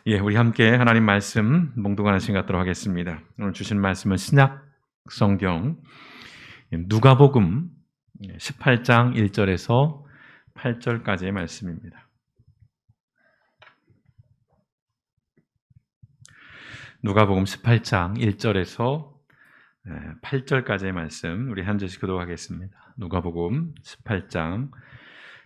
우리 함께 하나님 말씀 몽둥하는 시간 갖도록 하겠습니다. 오늘 주신 말씀은 신약 성경 누가복음 18장 1절에서 8절까지의 말씀입니다. 누가복음 18장 1절에서 8절까지의 말씀 우리 한 절씩 교독하겠습니다. 누가복음 18장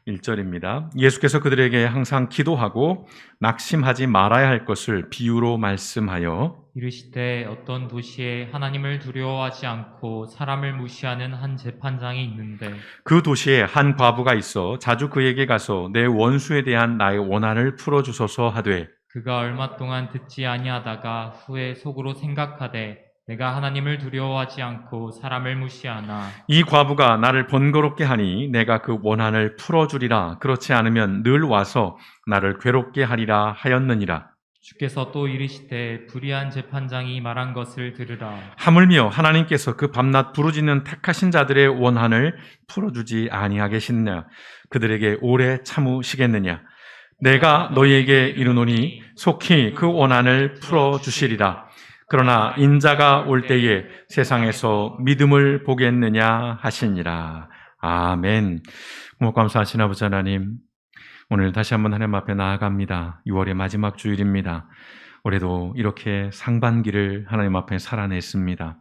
1절입니다. 예수께서 그들에게 항상 기도하고 낙심하지 말아야 할 것을 비유로 말씀하여 이르시되 어떤 도시에 하나님을 두려워하지 않고 사람을 무시하는 한 재판장이 있는데 그 도시에 한 과부가 있어 자주 그에게 가서 내 원수에 대한 나의 원한을 풀어주소서 하되 그가 얼마 동안 듣지 아니하다가 후에 속으로 생각하되 내가 하나님을 두려워하지 않고 사람을 무시하나 이 과부가 나를 번거롭게 하니 내가 그 원한을 풀어주리라. 그렇지 않으면 늘 와서 나를 괴롭게 하리라 하였느니라. 주께서 또 이르시되 불의한 재판장이 말한 것을 들으라. 하물며 하나님께서 그 밤낮 부르짖는 택하신 자들의 원한을 풀어주지 아니하겠느냐. 그들에게 오래 참으시겠느냐. 내가 너희에게 이르노니 속히 그 원한을 풀어주시리라. 그러나 인자가 올 때에 세상에서 믿음을 보겠느냐 하시니라. 아멘. 고맙고 감사하신 아버지 하나님, 오늘 다시 한번 하나님 앞에 나아갑니다. 6월의 마지막 주일입니다. 올해도 이렇게 상반기를 하나님 앞에 살아냈습니다.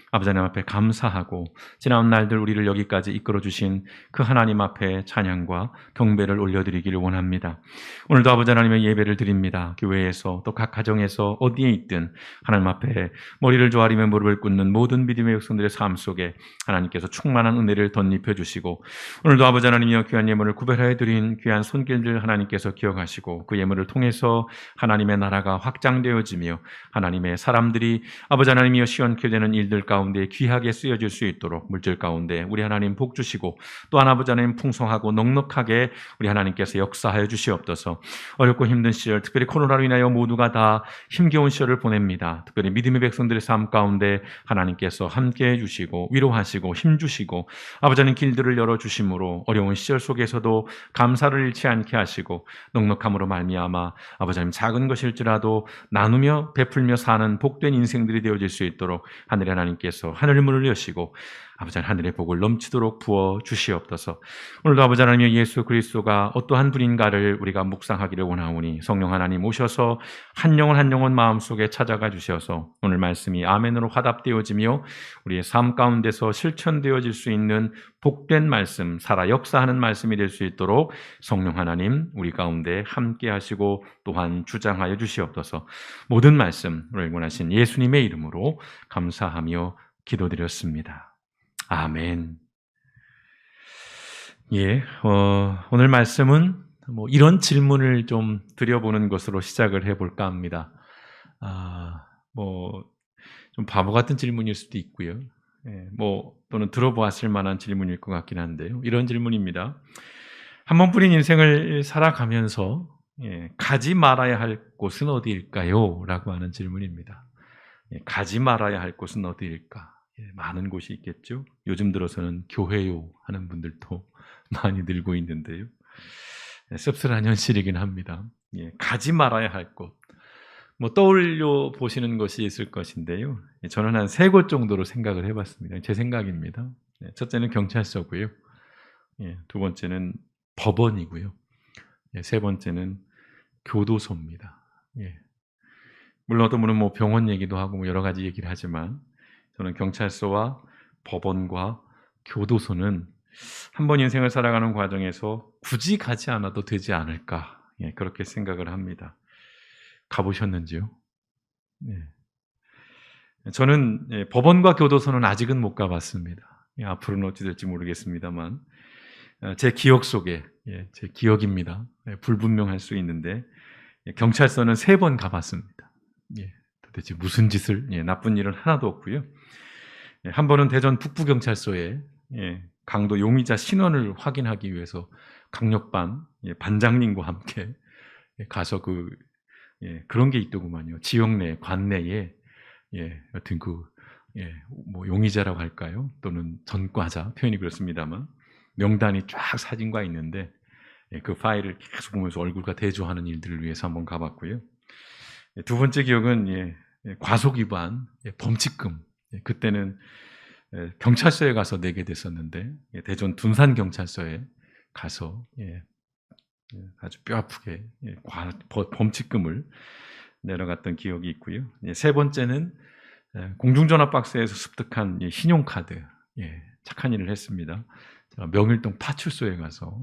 아버지 하나님 앞에 감사하고 지난 날들 우리를 여기까지 이끌어주신 그 하나님 앞에 찬양과 경배를 올려드리기를 원합니다. 오늘도 아버지 하나님의 예배를 드립니다. 교회에서 또 각 가정에서 어디에 있든 하나님 앞에 머리를 조아리며 무릎을 꿇는 모든 믿음의 백성들의 삶 속에 하나님께서 충만한 은혜를 덧입혀 주시고 오늘도 아버지 하나님이여 귀한 예물을 구별하여 드린 귀한 손길들 하나님께서 기억하시고 그 예물을 통해서 하나님의 나라가 확장되어지며 하나님의 사람들이 아버지 하나님이여 시원케 되는 일들 가운데 귀하게 쓰여질 수 있도록 물질 가운데 우리 하나님 복 주시고 또한 아버지 하나님 풍성하고 넉넉하게 우리 하나님께서 역사하여 주시옵소서. 어렵고 힘든 시절, 특별히 코로나로 인하여 모두가 다 힘겨운 시절을 보냅니다. 특별히 믿음의 백성들의 삶 가운데 하나님께서 함께해 주시고 위로하시고 힘주시고 아버지 하나님 길들을 열어주심으로 어려운 시절 속에서도 감사를 잃지 않게 하시고 넉넉함으로 말미암아 아버지 하나님 작은 것일지라도 나누며 베풀며 사는 복된 인생들이 되어질 수 있도록 하늘의 하나님께서 하늘의 문을 여시고 아버지 하늘의 복을 넘치도록 부어 주시옵소서. 오늘도 아버지 하나님 예수 그리스도가 어떠한 분인가를 우리가 묵상하기를 원하오니 성령 하나님 오셔서 한 영혼 한 영혼 마음속에 찾아가 주셔서 오늘 말씀이 아멘으로 화답되어지며 우리의 삶 가운데서 실천되어질 수 있는 복된 말씀, 살아 역사하는 말씀이 될 수 있도록 성령 하나님 우리 가운데 함께 하시고 또한 주장하여 주시옵소서. 모든 말씀 우리를 원하신 예수님의 이름으로 감사하며 기도드렸습니다. 아멘. 오늘 말씀은 이런 질문을 좀 드려보는 것으로 시작을 해볼까 합니다. 좀 바보 같은 질문일 수도 있고요. 또는 들어보았을 만한 질문일 것 같긴 한데요. 이런 질문입니다. 한 번뿐인 인생을 살아가면서 가지 말아야 할 곳은 어디일까요? 라고 하는 질문입니다. 가지 말아야 할 곳은 어디일까? 많은 곳이 있겠죠. 요즘 들어서는 교회요 하는 분들도 많이 늘고 있는데요. 씁쓸한 현실이긴 합니다. 가지 말아야 할 곳. 떠올려 보시는 것이 있을 것인데요. 저는 한 3곳 정도로 생각을 해봤습니다. 제 생각입니다. 첫째는 경찰서고요. 두 번째는 법원이고요. 세 번째는 교도소입니다. 물론 어떤 분은 병원 얘기도 하고 여러 가지 얘기를 하지만 저는 경찰서와 법원과 교도소는 한 번 인생을 살아가는 과정에서 굳이 가지 않아도 되지 않을까 그렇게 생각을 합니다. 가보셨는지요? 저는 법원과 교도소는 아직은 못 가봤습니다. 앞으로는 어찌 될지 모르겠습니다만 제 기억 속에 제 기억입니다. 불분명할 수 있는데 경찰서는 3번 가봤습니다. 도대체 무슨 짓을 나쁜 일은 하나도 없고요. 한 번은 대전 북부경찰서에 강도 용의자 신원을 확인하기 위해서 강력반 반장님과 함께 가서 그런 게 있더구만요. 지역 내 관내에 여튼 용의자라고 할까요? 또는 전과자 표현이 그렇습니다만 명단이 쫙 사진과 있는데 그 파일을 계속 보면서 얼굴과 대조하는 일들을 위해서 한번 가봤고요. 두 번째 기억은 과속 위반, 범칙금. 그때는 경찰서에 가서 내게 됐었는데 대전 둔산 경찰서에 가서 아주 뼈아프게 범칙금을 내려갔던 기억이 있고요. 세 번째는 공중전화 박스에서 습득한 신용카드, 착한 일을 했습니다. 제가 명일동 파출소에 가서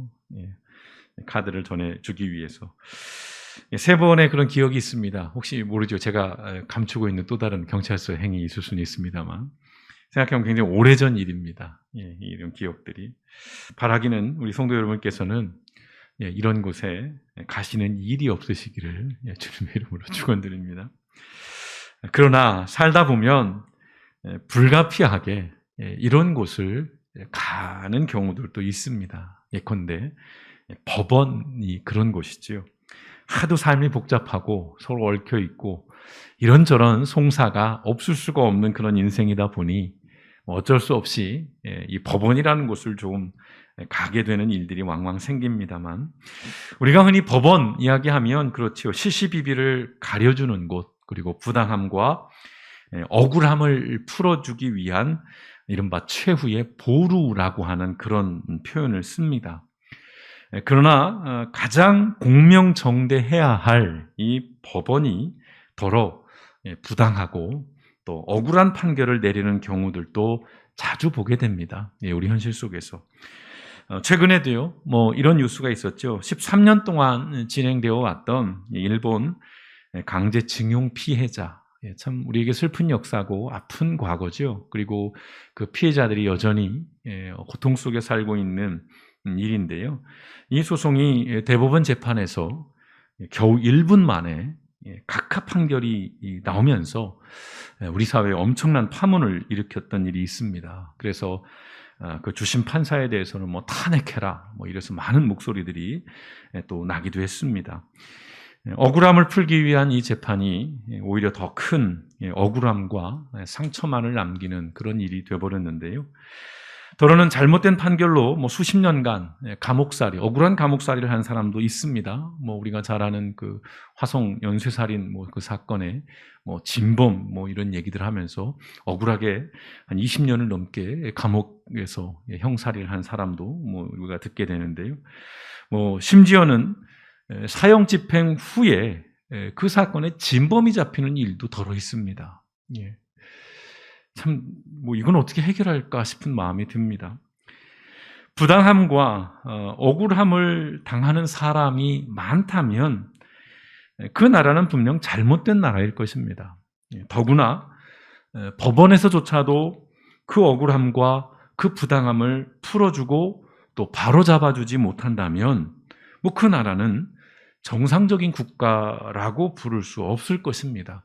카드를 전해주기 위해서 세 번의 그런 기억이 있습니다. 혹시 모르죠. 제가 감추고 있는 또 다른 경찰서 행위 있을 수는 있습니다만 생각해보면 굉장히 오래전 일입니다. 이런 기억들이. 바라기는 우리 성도 여러분께서는 이런 곳에 가시는 일이 없으시기를 주님의 이름으로 축원드립니다. 그러나 살다 보면 불가피하게 이런 곳을 가는 경우들도 있습니다. 예컨대 법원이 그런 곳이지요. 하도 삶이 복잡하고 서로 얽혀 있고 이런저런 송사가 없을 수가 없는 그런 인생이다 보니 어쩔 수 없이 이 법원이라는 곳을 조금 가게 되는 일들이 왕왕 생깁니다만 우리가 흔히 법원 이야기하면 그렇지요. 시시비비를 가려주는 곳 그리고 부당함과 억울함을 풀어주기 위한 이른바 최후의 보루라고 하는 그런 표현을 씁니다. 그러나 가장 공명정대해야 할 이 법원이 더러 부당하고 또 억울한 판결을 내리는 경우들도 자주 보게 됩니다. 우리 현실 속에서. 최근에도요, 이런 뉴스가 있었죠. 13년 동안 진행되어 왔던 일본 강제징용 피해자. 참 우리에게 슬픈 역사고 아픈 과거죠. 그리고 그 피해자들이 여전히 고통 속에 살고 있는 일인데요. 이 소송이 대법원 재판에서 겨우 1분 만에 각하 판결이 나오면서 우리 사회에 엄청난 파문을 일으켰던 일이 있습니다. 그래서 그 주심 판사에 대해서는 탄핵해라 이래서 많은 목소리들이 또 나기도 했습니다. 억울함을 풀기 위한 이 재판이 오히려 더 큰 억울함과 상처만을 남기는 그런 일이 되어버렸는데요. 더러는 잘못된 판결로 수십 년간 감옥살이, 억울한 감옥살이를 한 사람도 있습니다. 우리가 잘 아는 그 화성 연쇄살인 그 사건에 진범 이런 얘기들 하면서 억울하게 한 20년을 넘게 감옥에서 형살이를 한 사람도 우리가 듣게 되는데요. 심지어는 사형 집행 후에 그 사건에 진범이 잡히는 일도 더러 있습니다. 참, 이건 어떻게 해결할까 싶은 마음이 듭니다. 부당함과 억울함을 당하는 사람이 많다면 그 나라는 분명 잘못된 나라일 것입니다. 더구나 법원에서조차도 그 억울함과 그 부당함을 풀어주고 또 바로잡아주지 못한다면 그 나라는 정상적인 국가라고 부를 수 없을 것입니다.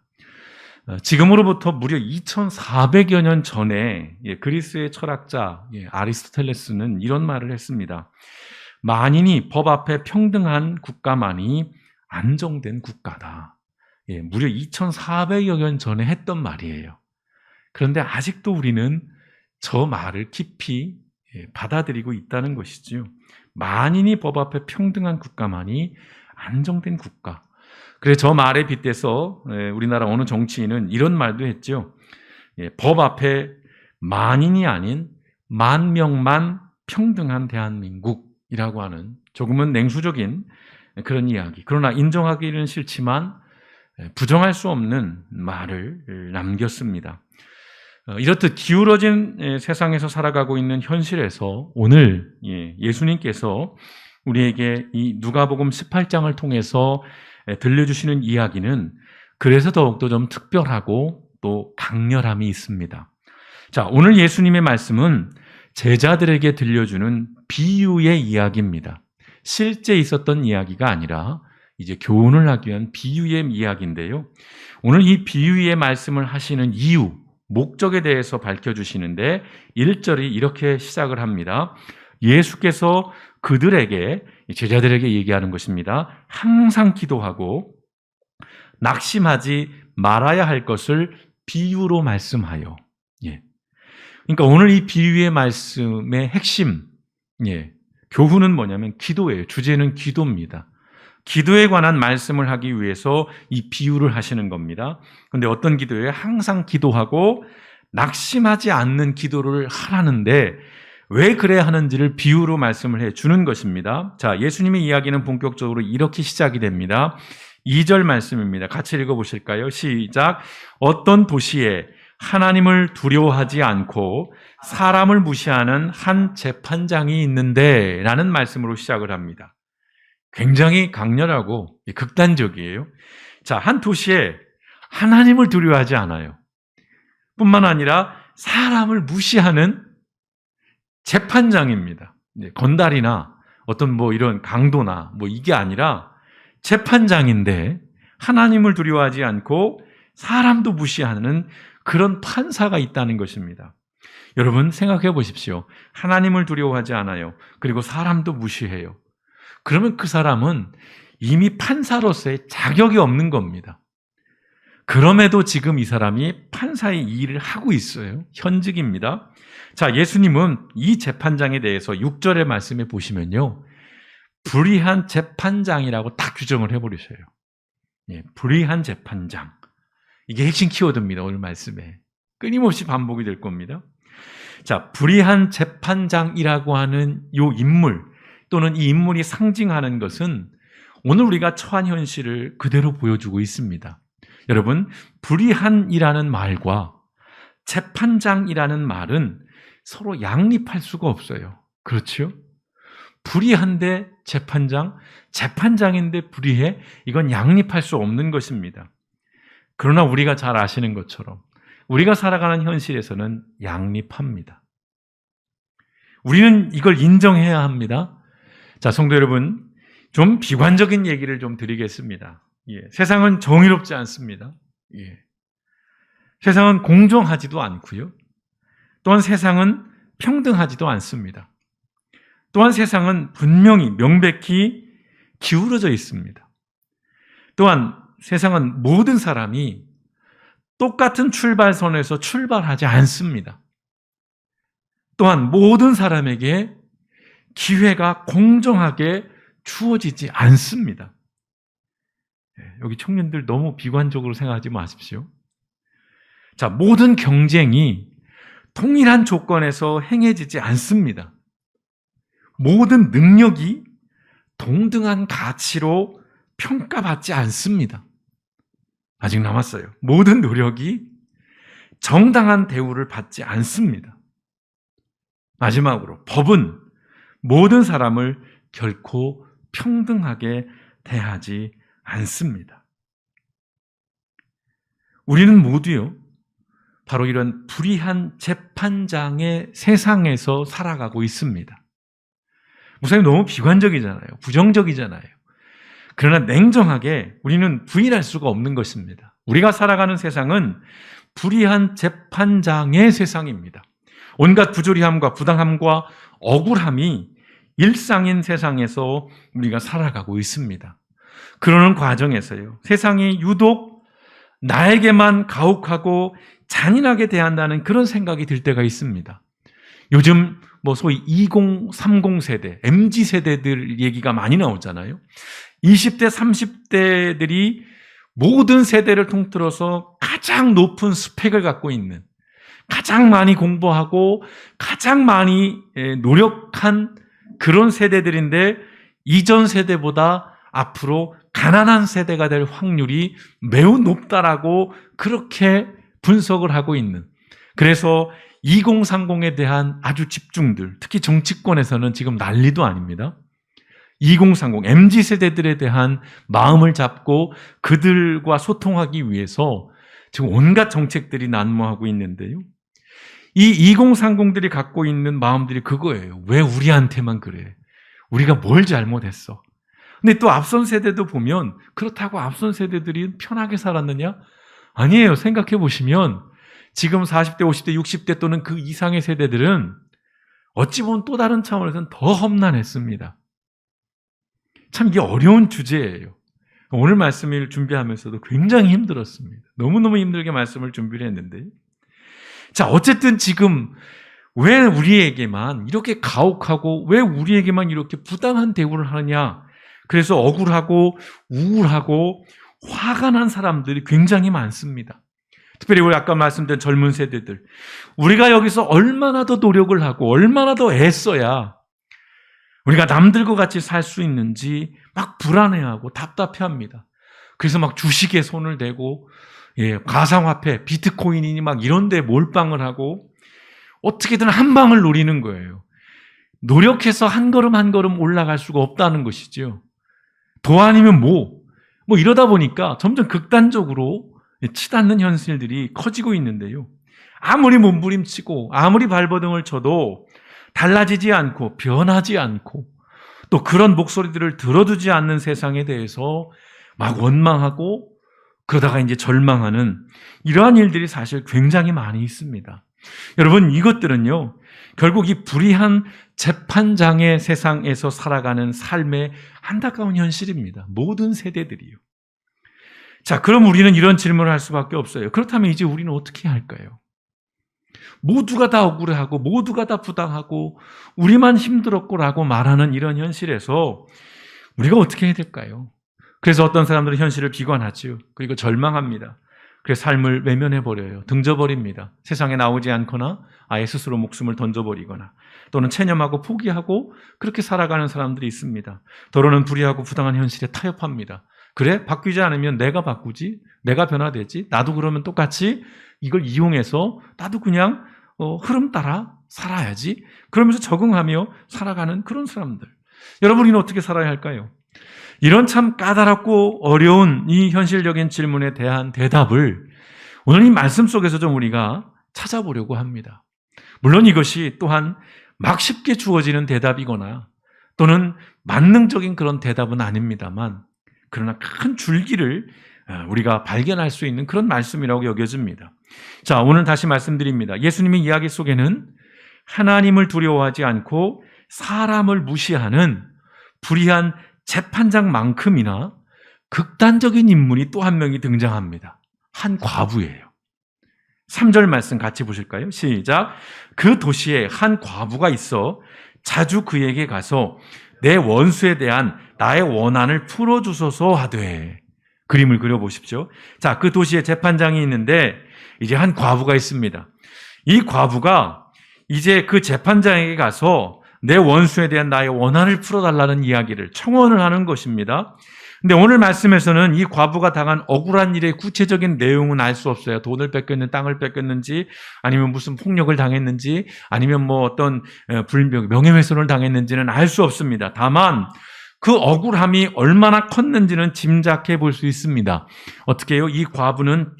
지금으로부터 무려 2400여 년 전에 그리스의 철학자 아리스토텔레스는 이런 말을 했습니다. 만인이 법 앞에 평등한 국가만이 안정된 국가다. 무려 2400여 년 전에 했던 말이에요. 그런데 아직도 우리는 저 말을 깊이 받아들이고 있다는 것이지요. 만인이 법 앞에 평등한 국가만이 안정된 국가. 그래서 저 말에 빗대서 우리나라 어느 정치인은 이런 말도 했죠. 법 앞에 만인이 아닌 만 명만 평등한 대한민국이라고 하는 조금은 냉수적인 그런 이야기. 그러나 인정하기는 싫지만 부정할 수 없는 말을 남겼습니다. 이렇듯 기울어진 세상에서 살아가고 있는 현실에서 오늘 예수님께서 우리에게 이 누가복음 18장을 통해서 들려주시는 이야기는 그래서 더욱더 좀 특별하고 또 강렬함이 있습니다. 자, 오늘 예수님의 말씀은 제자들에게 들려주는 비유의 이야기입니다. 실제 있었던 이야기가 아니라 이제 교훈을 하기 위한 비유의 이야기인데요. 오늘 이 비유의 말씀을 하시는 이유, 목적에 대해서 밝혀주시는데 1절이 이렇게 시작을 합니다. 예수께서 그들에게, 제자들에게 얘기하는 것입니다. 항상 기도하고 낙심하지 말아야 할 것을 비유로 말씀하여. 그러니까 오늘 이 비유의 말씀의 핵심, 교훈은 뭐냐면 기도예요. 주제는 기도입니다. 기도에 관한 말씀을 하기 위해서 이 비유를 하시는 겁니다. 그런데 어떤 기도예요? 항상 기도하고 낙심하지 않는 기도를 하라는데 왜 그래야 하는지를 비유로 말씀을 해 주는 것입니다. 자, 예수님의 이야기는 본격적으로 이렇게 시작이 됩니다. 2절 말씀입니다. 같이 읽어보실까요? 시작. 어떤 도시에 하나님을 두려워하지 않고 사람을 무시하는 한 재판장이 있는데 라는 말씀으로 시작을 합니다. 굉장히 강렬하고 극단적이에요. 자, 한 도시에 하나님을 두려워하지 않아요. 뿐만 아니라 사람을 무시하는 재판장입니다. 건달이나 어떤 이런 강도나 이게 아니라 재판장인데 하나님을 두려워하지 않고 사람도 무시하는 그런 판사가 있다는 것입니다. 여러분 생각해 보십시오. 하나님을 두려워하지 않아요. 그리고 사람도 무시해요. 그러면 그 사람은 이미 판사로서의 자격이 없는 겁니다. 그럼에도 지금 이 사람이 판사의 일을 하고 있어요. 현직입니다. 자, 예수님은 이 재판장에 대해서 6절의 말씀에 보시면요. 불의한 재판장이라고 딱 규정을 해버리셔요. 예, 불의한 재판장. 이게 핵심 키워드입니다. 오늘 말씀에. 끊임없이 반복이 될 겁니다. 자, 불의한 재판장이라고 하는 이 인물 또는 이 인물이 상징하는 것은 오늘 우리가 처한 현실을 그대로 보여주고 있습니다. 여러분, 불의한이라는 말과 재판장이라는 말은 서로 양립할 수가 없어요. 그렇죠? 불의한데 재판장, 재판장인데 불의해? 이건 양립할 수 없는 것입니다. 그러나 우리가 잘 아시는 것처럼 우리가 살아가는 현실에서는 양립합니다. 우리는 이걸 인정해야 합니다. 자, 성도 여러분, 좀 비관적인 얘기를 좀 드리겠습니다. 예, 세상은 정의롭지 않습니다. 예. 세상은 공정하지도 않고요. 또한 세상은 평등하지도 않습니다. 또한 세상은 분명히 명백히 기울어져 있습니다. 또한 세상은 모든 사람이 똑같은 출발선에서 출발하지 않습니다. 또한 모든 사람에게 기회가 공정하게 주어지지 않습니다. 여기 청년들 너무 비관적으로 생각하지 마십시오. 자, 모든 경쟁이 동일한 조건에서 행해지지 않습니다. 모든 능력이 동등한 가치로 평가받지 않습니다. 아직 남았어요. 모든 노력이 정당한 대우를 받지 않습니다. 마지막으로 법은 모든 사람을 결코 평등하게 대하지 않습니다. 우리는 모두요, 바로 이런 불의한 재판장의 세상에서 살아가고 있습니다. 목사님 너무 비관적이잖아요. 부정적이잖아요. 그러나 냉정하게 우리는 부인할 수가 없는 것입니다. 우리가 살아가는 세상은 불의한 재판장의 세상입니다. 온갖 부조리함과 부당함과 억울함이 일상인 세상에서 우리가 살아가고 있습니다. 그러는 과정에서요, 세상이 유독 나에게만 가혹하고 잔인하게 대한다는 그런 생각이 들 때가 있습니다. 요즘 소위 2030 세대, MZ 세대들 얘기가 많이 나오잖아요. 20대, 30대들이 모든 세대를 통틀어서 가장 높은 스펙을 갖고 있는, 가장 많이 공부하고 가장 많이 노력한 그런 세대들인데, 이전 세대보다 앞으로 가난한 세대가 될 확률이 매우 높다라고 그렇게 분석을 하고 있는, 그래서 2030에 대한 아주 집중들, 특히 정치권에서는 지금 난리도 아닙니다. 2030, MZ세대들에 대한 마음을 잡고 그들과 소통하기 위해서 지금 온갖 정책들이 난무하고 있는데요. 이 2030들이 갖고 있는 마음들이 그거예요. 왜 우리한테만 그래? 우리가 뭘 잘못했어? 근데 또 앞선 세대도 보면 그렇다고 앞선 세대들이 편하게 살았느냐? 아니에요. 생각해 보시면 지금 40대, 50대, 60대 또는 그 이상의 세대들은 어찌 보면 또 다른 차원에서는 더 험난했습니다. 참 이게 어려운 주제예요. 오늘 말씀을 준비하면서도 굉장히 힘들었습니다. 너무너무 힘들게 말씀을 준비를 했는데, 자, 어쨌든 지금 왜 우리에게만 이렇게 가혹하고 왜 우리에게만 이렇게 부당한 대우를 하느냐? 그래서 억울하고 우울하고 화가 난 사람들이 굉장히 많습니다. 특별히 우리 아까 말씀드린 젊은 세대들, 우리가 여기서 얼마나 더 노력을 하고 얼마나 더 애써야 우리가 남들과 같이 살 수 있는지 막 불안해하고 답답해합니다. 그래서 막 주식에 손을 대고 가상화폐, 비트코인이니 막 이런 데 몰빵을 하고 어떻게든 한 방을 노리는 거예요. 노력해서 한 걸음 한 걸음 올라갈 수가 없다는 것이죠. 더 아니면 뭐 이러다 보니까 점점 극단적으로 치닫는 현실들이 커지고 있는데요. 아무리 몸부림치고 아무리 발버둥을 쳐도 달라지지 않고 변하지 않고 또 그런 목소리들을 들어주지 않는 세상에 대해서 막 원망하고 그러다가 이제 절망하는 이러한 일들이 사실 굉장히 많이 있습니다. 여러분, 이것들은요, 결국 이 불의한 재판장의 세상에서 살아가는 삶의 안타까운 현실입니다. 모든 세대들이요. 자, 그럼 우리는 이런 질문을 할 수밖에 없어요. 그렇다면 이제 우리는 어떻게 할까요? 모두가 다 억울해하고 모두가 다 부당하고 우리만 힘들었고라고 말하는 이런 현실에서 우리가 어떻게 해야 될까요? 그래서 어떤 사람들은 현실을 비관하죠. 그리고 절망합니다. 그래서 삶을 외면해버려요. 등져버립니다. 세상에 나오지 않거나 아예 스스로 목숨을 던져버리거나 또는 체념하고 포기하고 그렇게 살아가는 사람들이 있습니다. 더러는 불의하고 부당한 현실에 타협합니다. 그래? 바뀌지 않으면 내가 바꾸지? 내가 변화되지? 나도 그러면 똑같이 이걸 이용해서 나도 그냥 흐름 따라 살아야지? 그러면서 적응하며 살아가는 그런 사람들. 여러분, 우리는 어떻게 살아야 할까요? 이런 참 까다롭고 어려운 이 현실적인 질문에 대한 대답을 오늘 이 말씀 속에서 좀 우리가 찾아보려고 합니다. 물론 이것이 또한 막 쉽게 주어지는 대답이거나 또는 만능적인 그런 대답은 아닙니다만 그러나 큰 줄기를 우리가 발견할 수 있는 그런 말씀이라고 여겨집니다. 자, 오늘 다시 말씀드립니다. 예수님의 이야기 속에는 하나님을 두려워하지 않고 사람을 무시하는 불의한 재판장만큼이나 극단적인 인물이 또 한 명이 등장합니다. 한 과부예요. 3절 말씀 같이 보실까요? 시작. 그 도시에 한 과부가 있어 자주 그에게 가서 내 원수에 대한 나의 원한을 풀어주소서 하되. 그림을 그려보십시오. 자, 그 도시에 재판장이 있는데 이제 한 과부가 있습니다. 이 과부가 이제 그 재판장에게 가서 내 원수에 대한 나의 원한을 풀어달라는 이야기를 청원을 하는 것입니다. 근데 오늘 말씀에서는 이 과부가 당한 억울한 일의 구체적인 내용은 알 수 없어요. 돈을 뺏겼는지 땅을 뺏겼는지 아니면 무슨 폭력을 당했는지 아니면 뭐 어떤 명예훼손을 당했는지는 알 수 없습니다. 다만 그 억울함이 얼마나 컸는지는 짐작해 볼 수 있습니다. 어떻게 해요? 이 과부는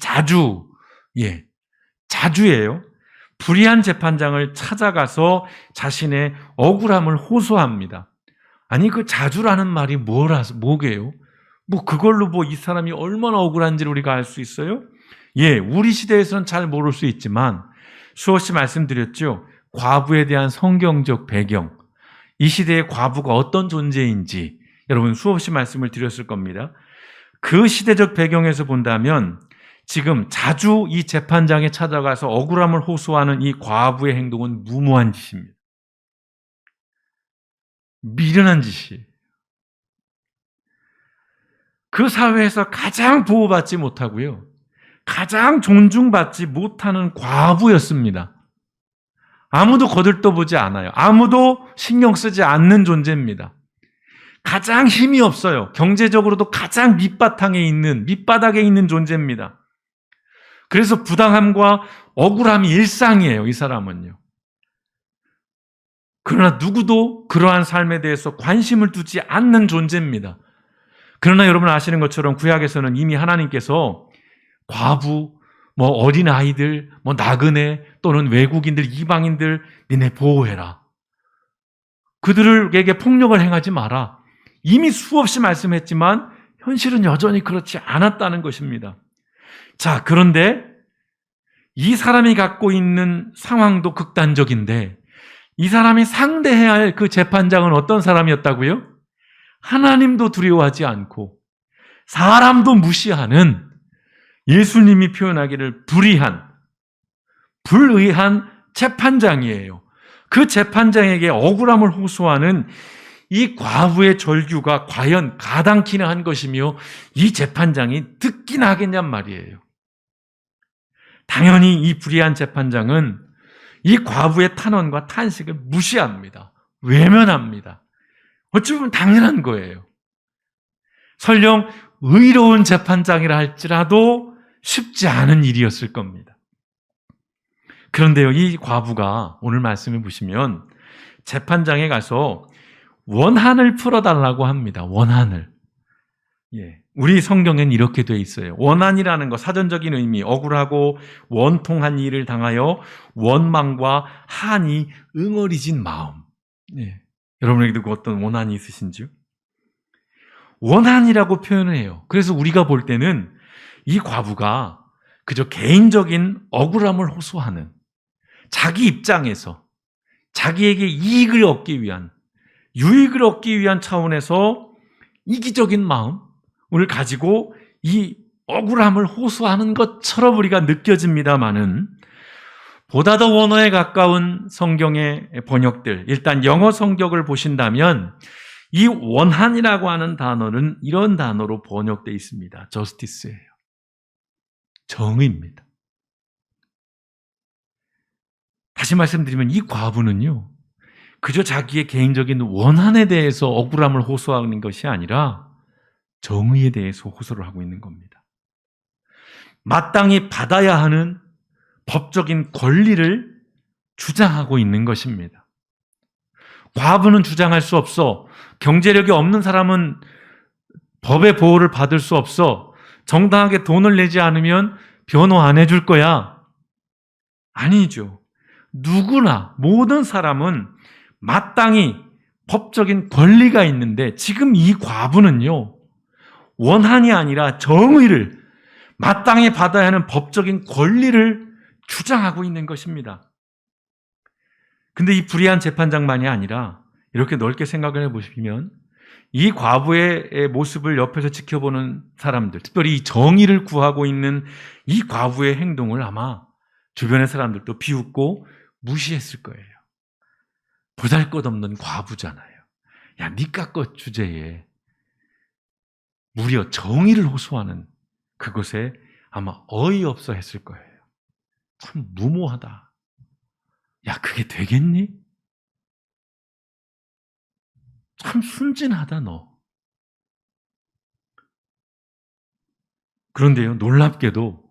자주예요. 불의한 재판장을 찾아가서 자신의 억울함을 호소합니다. 아니, 그 자주라는 말이 뭐게요? 그걸로 이 사람이 얼마나 억울한지를 우리가 알 수 있어요? 우리 시대에서는 잘 모를 수 있지만 수없이 말씀드렸죠. 과부에 대한 성경적 배경, 이 시대의 과부가 어떤 존재인지 여러분 수없이 말씀을 드렸을 겁니다. 그 시대적 배경에서 본다면 지금 자주 이 재판장에 찾아가서 억울함을 호소하는 이 과부의 행동은 무모한 짓입니다. 미련한 짓이에요. 그 사회에서 가장 보호받지 못하고요. 가장 존중받지 못하는 과부였습니다. 아무도 거들떠보지 않아요. 아무도 신경 쓰지 않는 존재입니다. 가장 힘이 없어요. 경제적으로도 가장 밑바닥에 있는 존재입니다. 그래서 부당함과 억울함이 일상이에요, 이 사람은요. 그러나 누구도 그러한 삶에 대해서 관심을 두지 않는 존재입니다. 그러나 여러분 아시는 것처럼 구약에서는 이미 하나님께서 과부, 어린 아이들, 나그네 또는 외국인들, 이방인들 니네 보호해라. 그들에게 폭력을 행하지 마라. 이미 수없이 말씀했지만 현실은 여전히 그렇지 않았다는 것입니다. 자, 그런데 이 사람이 갖고 있는 상황도 극단적인데 이 사람이 상대해야 할 그 재판장은 어떤 사람이었다고요? 하나님도 두려워하지 않고 사람도 무시하는 예수님이 표현하기를 불의한 재판장이에요. 그 재판장에게 억울함을 호소하는 이 과부의 절규가 과연 가당키나 한 것이며 이 재판장이 듣기나 하겠냔 말이에요. 당연히 이 불의한 재판장은 이 과부의 탄원과 탄식을 무시합니다. 외면합니다. 어찌 보면 당연한 거예요. 설령 의로운 재판장이라 할지라도 쉽지 않은 일이었을 겁니다. 그런데요, 이 과부가 오늘 말씀을 보시면 재판장에 가서 원한을 풀어달라고 합니다. 원한을. 우리 성경엔 이렇게 돼 있어요. 원한이라는 거 사전적인 의미, 억울하고 원통한 일을 당하여 원망과 한이 응어리진 마음. 여러분에게도 그 어떤 원한이 있으신지요? 원한이라고 표현을 해요. 그래서 우리가 볼 때는 이 과부가 그저 개인적인 억울함을 호소하는, 자기 입장에서 자기에게 이익을 얻기 위한, 유익을 얻기 위한 차원에서 이기적인 마음을 가지고 이 억울함을 호소하는 것처럼 우리가 느껴집니다마는, 보다 더 원어에 가까운 성경의 번역들, 일단 영어 성격을 보신다면 이 원한이라고 하는 단어는 이런 단어로 번역되어 있습니다. justice예요. 정의입니다. 다시 말씀드리면 이 과부는요, 그저 자기의 개인적인 원한에 대해서 억울함을 호소하는 것이 아니라 정의에 대해서 호소를 하고 있는 겁니다. 마땅히 받아야 하는 법적인 권리를 주장하고 있는 것입니다. 과부는 주장할 수 없어. 경제력이 없는 사람은 법의 보호를 받을 수 없어. 정당하게 돈을 내지 않으면 변호 안 해줄 거야. 아니죠. 누구나, 모든 사람은 마땅히 법적인 권리가 있는데, 지금 이 과부는요, 원한이 아니라 정의를, 마땅히 받아야 하는 법적인 권리를 주장하고 있는 것입니다. 근데 이 불의한 재판장만이 아니라 이렇게 넓게 생각을 해보시면 이 과부의 모습을 옆에서 지켜보는 사람들, 특별히 이 정의를 구하고 있는 이 과부의 행동을 아마 주변의 사람들도 비웃고 무시했을 거예요. 보잘것없는 과부잖아요. 야, 니까 것 주제에 무려 정의를 호소하는 그것에 아마 어이없어 했을 거예요. 참 무모하다. 야, 그게 되겠니? 참 순진하다, 너. 그런데요, 놀랍게도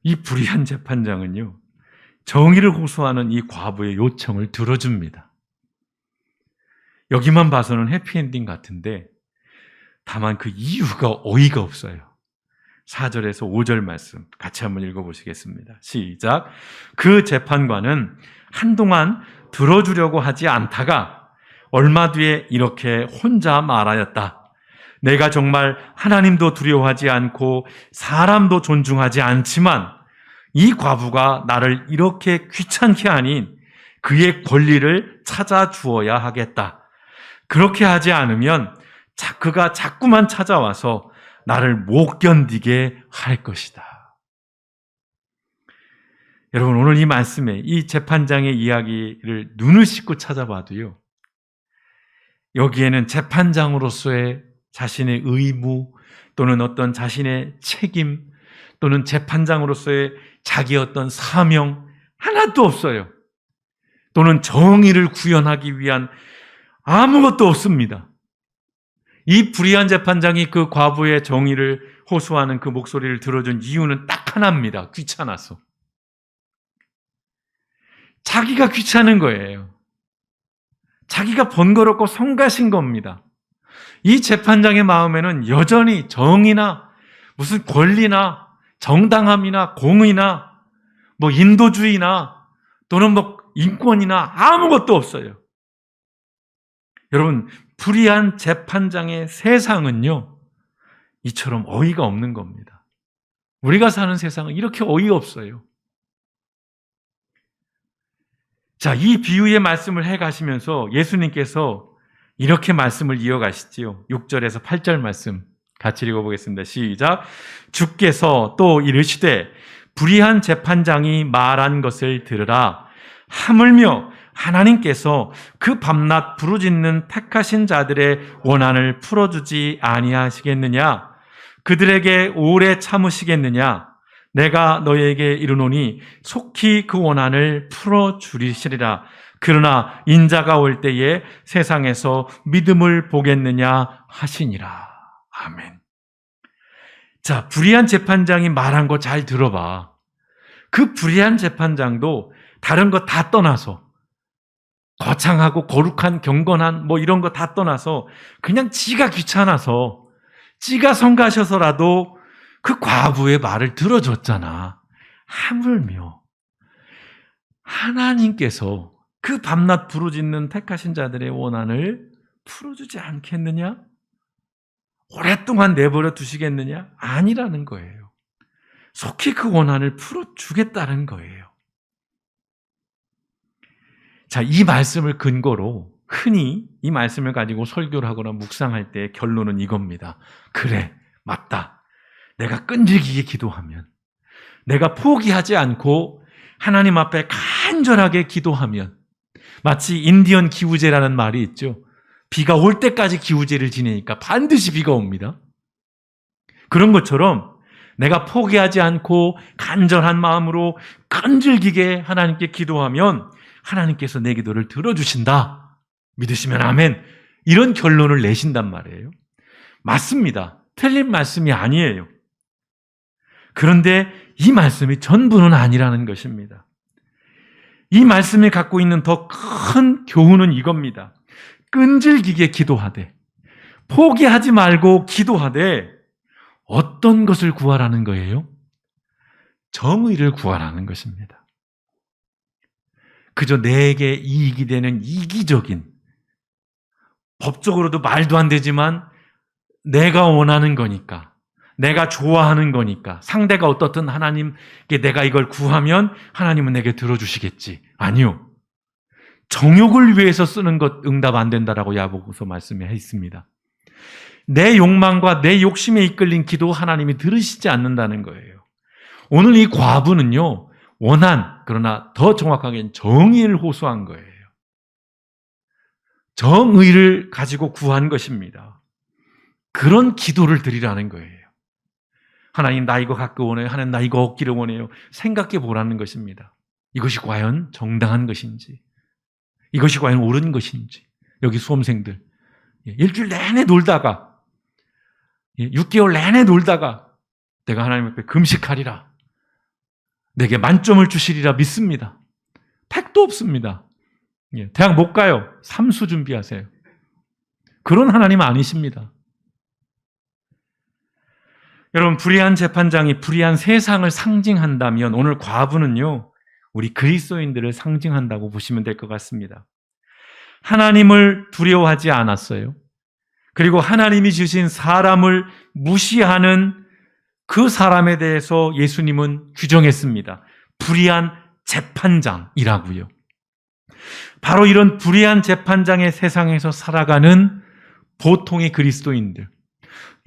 이 불의한 재판장은요, 정의를 호소하는 이 과부의 요청을 들어줍니다. 여기만 봐서는 해피엔딩 같은데, 다만 그 이유가 어이가 없어요. 4절에서 5절 말씀 같이 한번 읽어보시겠습니다. 시작. 그 재판관은 한동안 들어주려고 하지 않다가 얼마 뒤에 이렇게 혼자 말하였다. 내가 정말 하나님도 두려워하지 않고 사람도 존중하지 않지만 이 과부가 나를 이렇게 귀찮게 하니 그의 권리를 찾아 주어야 하겠다. 그렇게 하지 않으면 그가 자꾸만 찾아와서 나를 못 견디게 할 것이다. 여러분, 오늘 이 말씀에 이 재판장의 이야기를 눈을 씻고 찾아봐도요, 여기에는 재판장으로서의 자신의 의무 또는 어떤 자신의 책임 또는 재판장으로서의 자기의 어떤 사명 하나도 없어요. 또는 정의를 구현하기 위한 아무것도 없습니다. 이 불의한 재판장이 그 과부의 정의를 호소하는 그 목소리를 들어준 이유는 딱 하나입니다. 귀찮아서. 자기가 귀찮은 거예요. 자기가 번거롭고 성가신 겁니다. 이 재판장의 마음에는 여전히 정의나 무슨 권리나 정당함이나 공의나 뭐 인도주의나 또는 뭐 인권이나 아무것도 없어요. 여러분, 불의한 재판장의 세상은요, 이처럼 어이가 없는 겁니다. 우리가 사는 세상은 이렇게 어이가 없어요. 자, 이 비유의 말씀을 해가시면서 예수님께서 이렇게 말씀을 이어가시지요. 6절에서 8절 말씀 같이 읽어보겠습니다. 시작. 주께서 또 이르시되 불의한 재판장이 말한 것을 들으라. 하물며 하나님께서 그 밤낮 부르짖는 택하신 자들의 원한을 풀어주지 아니하시겠느냐? 그들에게 오래 참으시겠느냐? 내가 너희에게 이르노니 속히 그 원한을 풀어주리시리라. 그러나 인자가 올 때에 세상에서 믿음을 보겠느냐 하시니라. 아멘. 자, 불의한 재판장이 말한 거 잘 들어봐. 그 불의한 재판장도 다른 거 다 떠나서 거창하고 거룩한 경건한 뭐 이런 거 다 떠나서 그냥 지가 귀찮아서 지가 성가셔서라도 그 과부의 말을 들어줬잖아. 하물며 하나님께서 그 밤낮 부르짖는 택하신 자들의 원한을 풀어주지 않겠느냐? 오랫동안 내버려 두시겠느냐? 아니라는 거예요. 속히 그 원한을 풀어주겠다는 거예요. 자, 이 말씀을 근거로 흔히 이 말씀을 가지고 설교를 하거나 묵상할 때 결론은 이겁니다. 그래, 맞다. 내가 끈질기게 기도하면, 내가 포기하지 않고 하나님 앞에 간절하게 기도하면, 마치 인디언 기우제라는 말이 있죠. 비가 올 때까지 기우제를 지내니까 반드시 비가 옵니다. 그런 것처럼 내가 포기하지 않고 간절한 마음으로 끈질기게 하나님께 기도하면 하나님께서 내 기도를 들어주신다. 믿으시면 아멘. 이런 결론을 내신단 말이에요. 맞습니다. 틀린 말씀이 아니에요. 그런데 이 말씀이 전부는 아니라는 것입니다. 이 말씀이 갖고 있는 더 큰 교훈은 이겁니다. 끈질기게 기도하되, 포기하지 말고 기도하되, 어떤 것을 구하라는 거예요? 정의를 구하라는 것입니다. 그저 내게 이익이 되는 이기적인, 법적으로도 말도 안 되지만 내가 원하는 거니까, 내가 좋아하는 거니까, 상대가 어떻든 하나님께 내가 이걸 구하면 하나님은 내게 들어주시겠지. 아니요. 정욕을 위해서 쓰는 것 응답 안 된다라고 야고보서 말씀해 있습니다. 내 욕망과 내 욕심에 이끌린 기도 하나님이 들으시지 않는다는 거예요. 오늘 이 과부는요, 원한, 그러나 더 정확하게는 정의를 호소한 거예요. 정의를 가지고 구한 것입니다. 그런 기도를 드리라는 거예요. 하나님, 나 이거 갖고 원해요. 하나님, 나 이거 얻기를 원해요. 생각해 보라는 것입니다. 이것이 과연 정당한 것인지, 이것이 과연 옳은 것인지. 여기 수험생들 일주일 내내 놀다가, 6개월 내내 놀다가 내가 하나님 앞에 금식하리라, 내게 만점을 주시리라 믿습니다. 택도 없습니다. 대학 못 가요. 삼수 준비하세요. 그런 하나님 아니십니다. 여러분, 불의한 재판장이 불의한 세상을 상징한다면 오늘 과부는요, 우리 그리스도인들을 상징한다고 보시면 될 것 같습니다. 하나님을 두려워하지 않았어요. 그리고 하나님이 주신 사람을 무시하는 그 사람에 대해서 예수님은 규정했습니다. 불의한 재판장이라고요. 바로 이런 불의한 재판장의 세상에서 살아가는 보통의 그리스도인들,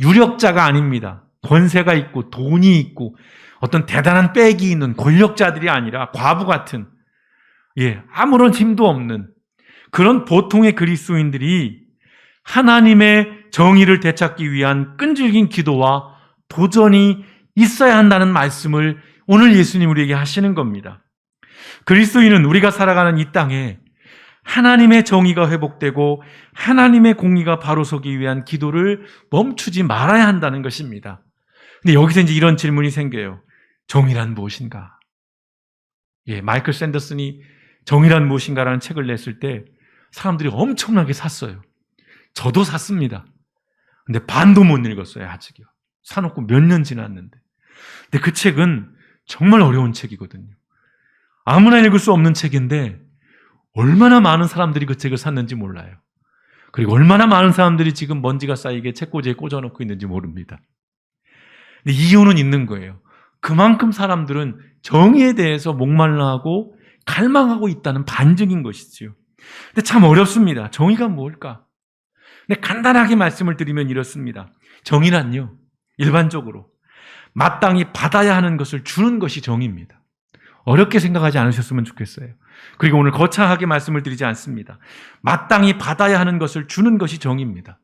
유력자가 아닙니다. 권세가 있고 돈이 있고 어떤 대단한 빽이 있는 권력자들이 아니라 과부 같은, 아무런 힘도 없는 그런 보통의 그리스도인들이 하나님의 정의를 되찾기 위한 끈질긴 기도와 도전이 있어야 한다는 말씀을 오늘 예수님 우리에게 하시는 겁니다. 그리스도인은 우리가 살아가는 이 땅에 하나님의 정의가 회복되고 하나님의 공의가 바로 서기 위한 기도를 멈추지 말아야 한다는 것입니다. 근데 여기서 이제 이런 질문이 생겨요. 정의란 무엇인가? 마이클 샌더슨이 정의란 무엇인가라는 책을 냈을 때 사람들이 엄청나게 샀어요. 저도 샀습니다. 근데 반도 못 읽었어요, 아직요. 사놓고 몇 년 지났는데. 근데 그 책은 정말 어려운 책이거든요. 아무나 읽을 수 없는 책인데 얼마나 많은 사람들이 그 책을 샀는지 몰라요. 그리고 얼마나 많은 사람들이 지금 먼지가 쌓이게 책꽂이에 꽂아놓고 있는지 모릅니다. 근데 이유는 있는 거예요. 그만큼 사람들은 정의에 대해서 목말라하고 갈망하고 있다는 반증인 것이지요. 근데 참 어렵습니다. 정의가 뭘까? 근데 간단하게 말씀을 드리면 이렇습니다. 정의란요, 일반적으로 마땅히 받아야 하는 것을 주는 것이 정의입니다. 어렵게 생각하지 않으셨으면 좋겠어요. 그리고 오늘 거창하게 말씀을 드리지 않습니다. 마땅히 받아야 하는 것을 주는 것이 정의입니다.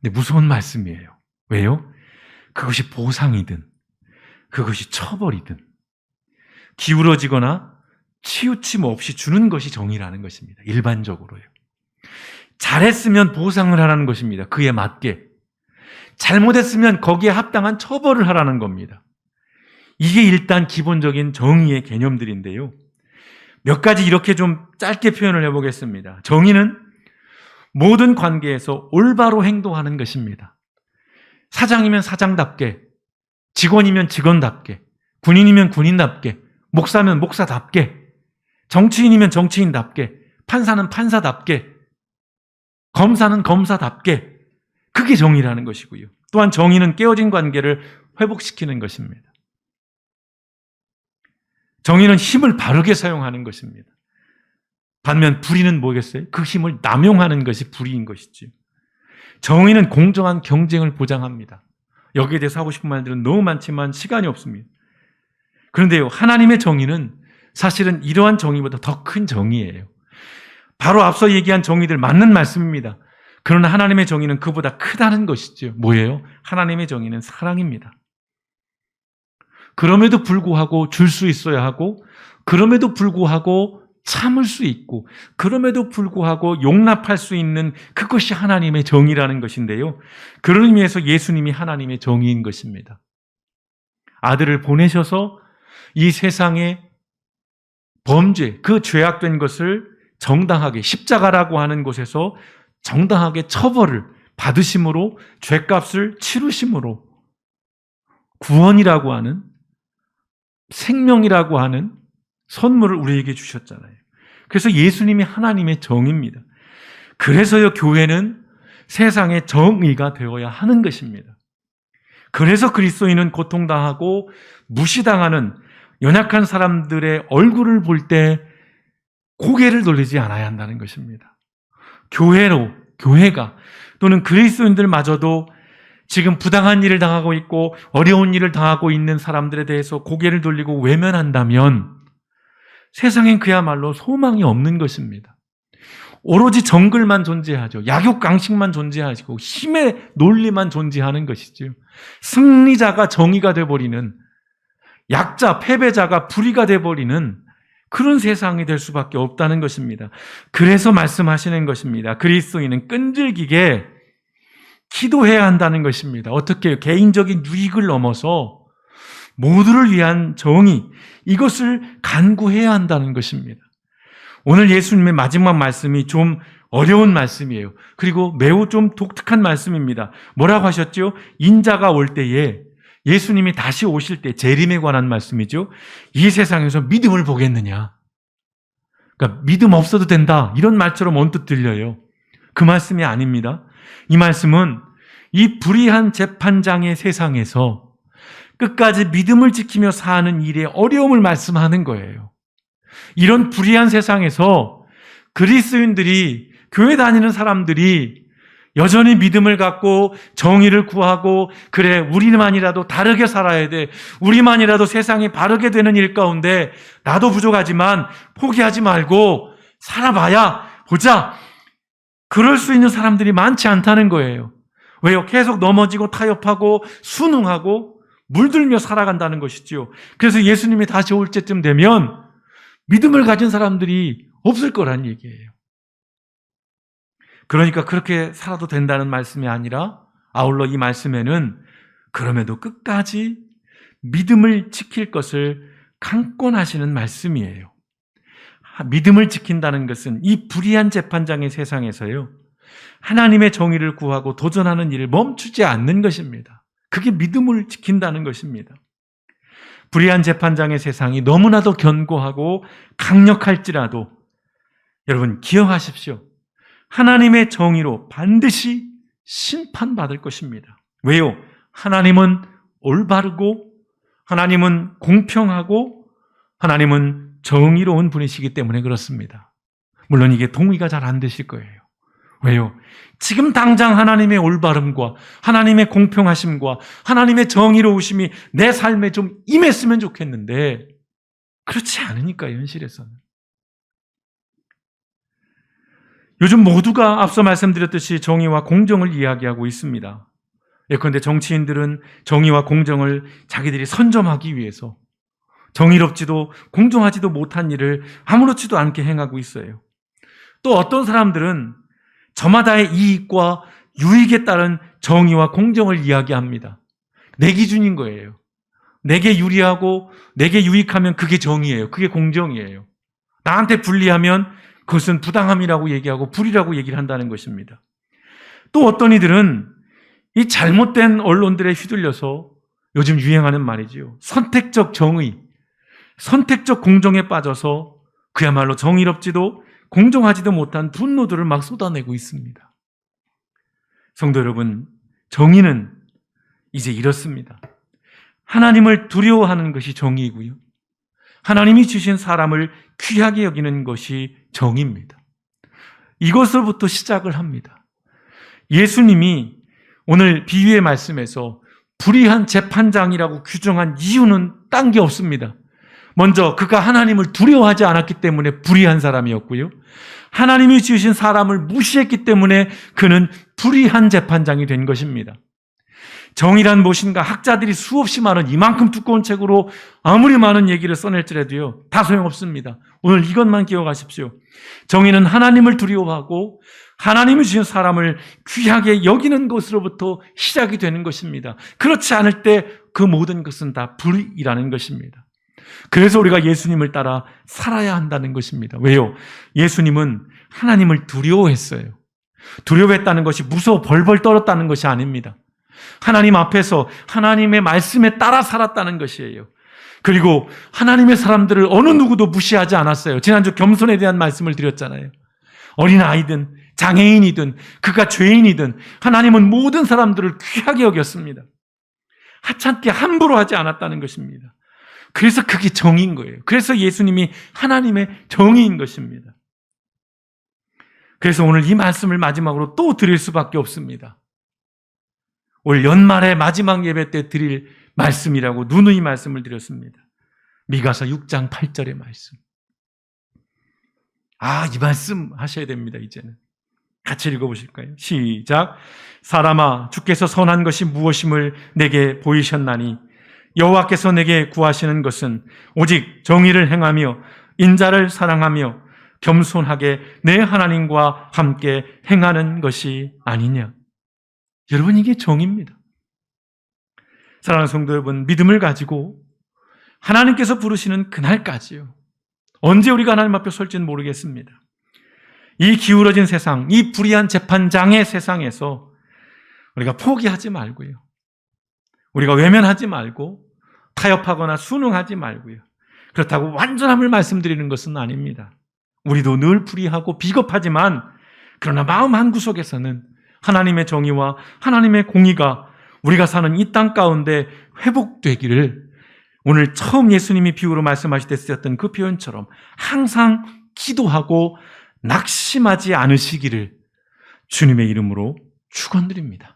근데 무서운 말씀이에요. 왜요? 그것이 보상이든 그것이 처벌이든 기울어지거나 치우침 없이 주는 것이 정의라는 것입니다. 일반적으로요. 잘했으면 보상을 하라는 것입니다. 그에 맞게. 잘못했으면 거기에 합당한 처벌을 하라는 겁니다. 이게 일단 기본적인 정의의 개념들인데요. 몇 가지 이렇게 좀 짧게 표현을 해보겠습니다. 정의는 모든 관계에서 올바로 행동하는 것입니다. 사장이면 사장답게, 직원이면 직원답게, 군인이면 군인답게, 목사면 목사답게, 정치인이면 정치인답게, 판사는 판사답게, 검사는 검사답게, 그게 정의라는 것이고요. 또한 정의는 깨어진 관계를 회복시키는 것입니다. 정의는 힘을 바르게 사용하는 것입니다. 반면 불의는 뭐겠어요? 그 힘을 남용하는 것이 불의인 것이죠. 정의는 공정한 경쟁을 보장합니다. 여기에 대해서 하고 싶은 말들은 너무 많지만 시간이 없습니다. 그런데요, 하나님의 정의는 사실은 이러한 정의보다 더 큰 정의예요. 바로 앞서 얘기한 정의들 맞는 말씀입니다. 그러나 하나님의 정의는 그보다 크다는 것이죠. 뭐예요? 하나님의 정의는 사랑입니다. 그럼에도 불구하고 줄 수 있어야 하고, 그럼에도 불구하고 참을 수 있고, 그럼에도 불구하고 용납할 수 있는 그것이 하나님의 정의라는 것인데요. 그런 의미에서 예수님이 하나님의 정의인 것입니다. 아들을 보내셔서 이 세상의 범죄, 그 죄악된 것을 정당하게 십자가라고 하는 곳에서 정당하게 처벌을 받으심으로 죄값을 치르심으로 구원이라고 하는 생명이라고 하는 선물을 우리에게 주셨잖아요. 그래서 예수님이 하나님의 정의입니다. 그래서요, 교회는 세상의 정의가 되어야 하는 것입니다. 그래서 그리스도인은 고통당하고 무시당하는 연약한 사람들의 얼굴을 볼 때 고개를 돌리지 않아야 한다는 것입니다. 교회가 또는 그리스도인들마저도 지금 부당한 일을 당하고 있고 어려운 일을 당하고 있는 사람들에 대해서 고개를 돌리고 외면한다면 세상엔 그야말로 소망이 없는 것입니다. 오로지 정글만 존재하죠. 약육강식만 존재하시고 힘의 논리만 존재하는 것이죠. 승리자가 정의가 되어버리는, 약자, 패배자가 불의가 되어버리는 그런 세상이 될 수밖에 없다는 것입니다. 그래서 말씀하시는 것입니다. 그리스도인은 끈질기게 기도해야 한다는 것입니다. 어떻게 개인적인 유익을 넘어서 모두를 위한 정의, 이것을 간구해야 한다는 것입니다. 오늘 예수님의 마지막 말씀이 좀 어려운 말씀이에요. 그리고 매우 좀 독특한 말씀입니다. 뭐라고 하셨죠? 인자가 올 때에, 예수님이 다시 오실 때, 재림에 관한 말씀이죠. 이 세상에서 믿음을 보겠느냐? 그러니까 믿음 없어도 된다, 이런 말처럼 언뜻 들려요. 그 말씀이 아닙니다. 이 말씀은 이 불의한 재판장의 세상에서 끝까지 믿음을 지키며 사는 일의 어려움을 말씀하는 거예요. 이런 불의한 세상에서 그리스도인들이, 교회 다니는 사람들이 여전히 믿음을 갖고 정의를 구하고, 그래, 우리만이라도 다르게 살아야 돼, 우리만이라도 세상이 바르게 되는 일 가운데 나도 부족하지만 포기하지 말고 살아봐야 보자, 그럴 수 있는 사람들이 많지 않다는 거예요. 왜요? 계속 넘어지고 타협하고 순응하고 물들며 살아간다는 것이죠. 그래서 예수님이 다시 올 때쯤 되면 믿음을 가진 사람들이 없을 거란 얘기예요. 그러니까 그렇게 살아도 된다는 말씀이 아니라, 아울러 이 말씀에는 그럼에도 끝까지 믿음을 지킬 것을 강권하시는 말씀이에요. 믿음을 지킨다는 것은 이 불의한 재판장의 세상에서요, 하나님의 정의를 구하고 도전하는 일을 멈추지 않는 것입니다. 그게 믿음을 지킨다는 것입니다. 불의한 재판장의 세상이 너무나도 견고하고 강력할지라도 여러분 기억하십시오. 하나님의 정의로 반드시 심판받을 것입니다. 왜요? 하나님은 올바르고, 하나님은 공평하고, 하나님은 정의로운 분이시기 때문에 그렇습니다. 물론 이게 동의가 잘 안 되실 거예요. 왜요? 지금 당장 하나님의 올바름과 하나님의 공평하심과 하나님의 정의로우심이 내 삶에 좀 임했으면 좋겠는데, 그렇지 않으니까 현실에서는. 요즘 모두가 앞서 말씀드렸듯이 정의와 공정을 이야기하고 있습니다. 예컨대 정치인들은 정의와 공정을 자기들이 선점하기 위해서 정의롭지도 공정하지도 못한 일을 아무렇지도 않게 행하고 있어요. 또 어떤 사람들은 저마다의 이익과 유익에 따른 정의와 공정을 이야기합니다. 내 기준인 거예요. 내게 유리하고 내게 유익하면 그게 정의예요. 그게 공정이에요. 나한테 불리하면 그것은 부당함이라고 얘기하고 불이라고 얘기를 한다는 것입니다. 또 어떤 이들은 이 잘못된 언론들에 휘둘려서 요즘 유행하는 말이지요. 선택적 정의, 선택적 공정에 빠져서 그야말로 정의롭지도 공정하지도 못한 분노들을 막 쏟아내고 있습니다. 성도 여러분, 정의는 이제 이렇습니다. 하나님을 두려워하는 것이 정의이고요. 하나님이 주신 사람을 귀하게 여기는 것이 정의입니다. 이것으로부터 시작을 합니다. 예수님이 오늘 비유의 말씀에서 불의한 재판장이라고 규정한 이유는 딴 게 없습니다. 먼저 그가 하나님을 두려워하지 않았기 때문에 불의한 사람이었고요. 하나님이 지으신 사람을 무시했기 때문에 그는 불의한 재판장이 된 것입니다. 정의란 무엇인가 학자들이 수없이 많은 이만큼 두꺼운 책으로 아무리 많은 얘기를 써낼지라도요, 다 소용없습니다. 오늘 이것만 기억하십시오. 정의는 하나님을 두려워하고 하나님이 주신 사람을 귀하게 여기는 것으로부터 시작이 되는 것입니다. 그렇지 않을 때 그 모든 것은 다 불의라는 것입니다. 그래서 우리가 예수님을 따라 살아야 한다는 것입니다. 왜요? 예수님은 하나님을 두려워했어요. 두려워했다는 것이 무서워 벌벌 떨었다는 것이 아닙니다. 하나님 앞에서 하나님의 말씀에 따라 살았다는 것이에요. 그리고 하나님의 사람들을 어느 누구도 무시하지 않았어요. 지난주 겸손에 대한 말씀을 드렸잖아요. 어린아이든 장애인이든 그가 죄인이든 하나님은 모든 사람들을 귀하게 여겼습니다. 하찮게 함부로 하지 않았다는 것입니다. 그래서 그게 정의인 거예요. 그래서 예수님이 하나님의 정의인 것입니다. 그래서 오늘 이 말씀을 마지막으로 또 드릴 수밖에 없습니다. 올 연말의 마지막 예배 때 드릴 말씀이라고 누누이 말씀을 드렸습니다. 미가서 6장 8절의 말씀. 이 말씀 하셔야 됩니다, 이제는. 같이 읽어보실까요? 시작. 사람아, 주께서 선한 것이 무엇임을 내게 보이셨나니 여호와께서 내게 구하시는 것은 오직 정의를 행하며 인자를 사랑하며 겸손하게 내 하나님과 함께 행하는 것이 아니냐. 여러분, 이게 정의입니다. 사랑하는 성도 여러분, 믿음을 가지고 하나님께서 부르시는 그날까지요. 언제 우리가 하나님 앞에 설지는 모르겠습니다. 이 기울어진 세상, 이 불의한 재판장의 세상에서 우리가 포기하지 말고요. 우리가 외면하지 말고 타협하거나 순응하지 말고요. 그렇다고 완전함을 말씀드리는 것은 아닙니다. 우리도 늘 불의하고 비겁하지만 그러나 마음 한구석에서는 하나님의 정의와 하나님의 공의가 우리가 사는 이 땅 가운데 회복되기를 오늘 처음 예수님이 비유로 말씀하실 때 쓰셨던 그 표현처럼 항상 기도하고 낙심하지 않으시기를 주님의 이름으로 축원드립니다.